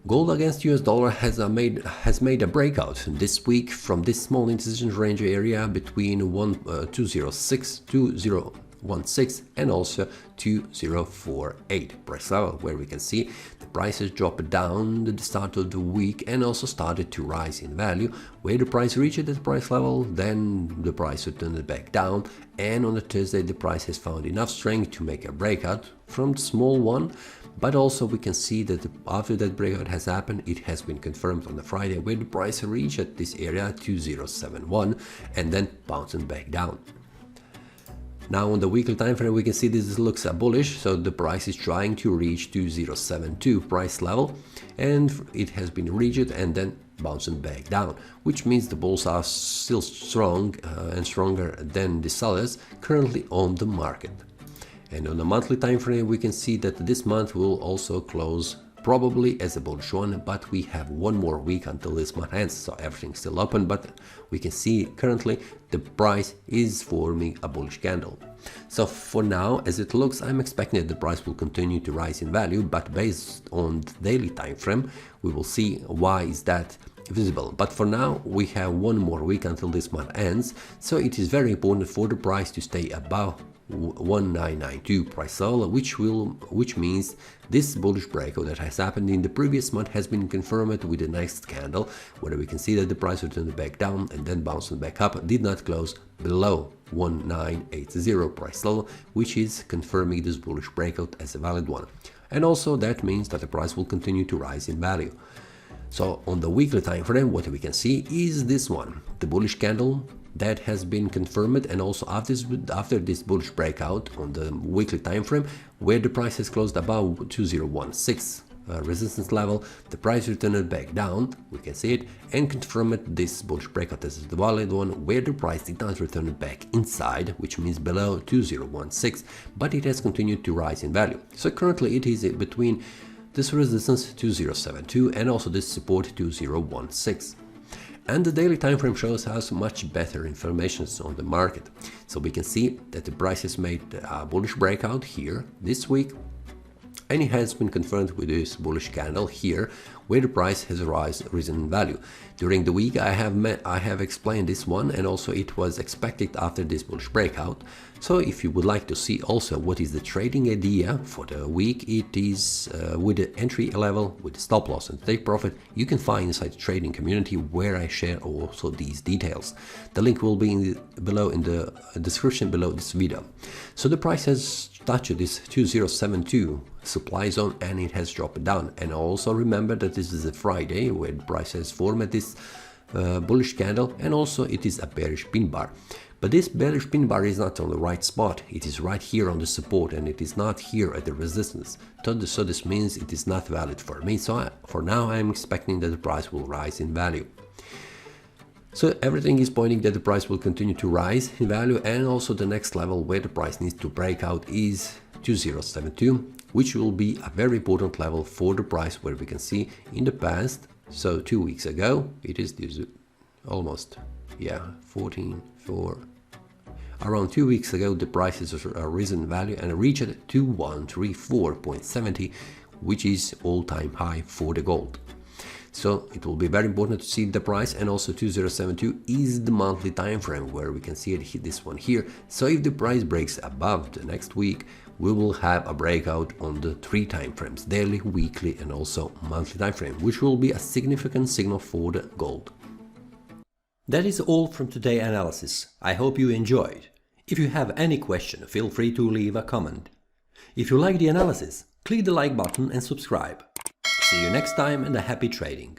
Gold against US dollar has made a breakout this week from this small indecision range area between 2016 and also 2048 price level, where we can see the prices dropped down at the start of the week and also started to rise in value. Where the price reached that price level, then the price returned back down, and on the Thursday the price has found enough strength to make a breakout from the small one. But also we can see that after that breakout has happened, it has been confirmed on the Friday, where the price reached at this area 2071 and then bouncing back down. Now on the weekly time frame we can see this looks bullish, so the price is trying to reach 2072 price level, and it has been reached and then bouncing back down, which means the bulls are still strong and stronger than the sellers currently on the market. And on the monthly time frame we can see that this month will also close probably as a bullish one, but we have one more week until this month ends, so everything's still open, but we can see currently the price is forming a bullish candle. So for now, as it looks, I'm expecting that the price will continue to rise in value, but based on the daily time frame we will see why is that visible. But for now we have one more week until this month ends, so it is very important for the price to stay above 1992 price level, which means this bullish breakout that has happened in the previous month has been confirmed with the next candle, where we can see that the price returned back down and then bouncing back up, did not close below 1980 price level, which is confirming this bullish breakout as a valid one. And also that means that the price will continue to rise in value. So on the weekly time frame what we can see is this one, the bullish candle that has been confirmed, and also after this bullish breakout on the weekly time frame, where the price has closed above 2016 resistance level, the price returned back down, we can see it, and confirmed this bullish breakout as the valid one, where the price did not return back inside, which means below 2016, but it has continued to rise in value. So currently it is between this resistance 2072 and also this support 2016. And the daily time frame shows us much better information on the market. So we can see that the price has made a bullish breakout here this week, and it has been confirmed with this bullish candle here, where the price has risen in value. During the week I have explained this one, and also it was expected after this bullish breakout. So if you would like to see also what is the trading idea for the week, it is with the entry level, with the stop loss and take profit, you can find inside the trading community, where I share also these details. The link will be below in the description below this video. So the price has touched this 2072 supply zone and it has dropped down. And also remember that this is a Friday where the price has formed this bullish candle, and also it is a bearish pin bar. But this bearish pin bar is not on the right spot, it is right here on the support, and it is not here at the resistance. So this means it is not valid for me. So for now I'm expecting that the price will rise in value. So everything is pointing that the price will continue to rise in value, and also the next level where the price needs to break out is 2072, which will be a very important level for the price, where we can see in the past, so 2 weeks ago, it is almost, around 2 weeks ago the prices are risen in value and reached 2134.70, which is all-time high for the gold. So it will be very important to see the price, and also 2072 is the monthly time frame, where we can see it hit this one here. So if the price breaks above the next week, we will have a breakout on the 3 time frames, daily, weekly and also monthly time frame, which will be a significant signal for the gold. That is all from today's analysis. I hope you enjoyed. If you have any question, feel free to leave a comment. If you like the analysis, click the like button and subscribe. See you next time, and a happy trading!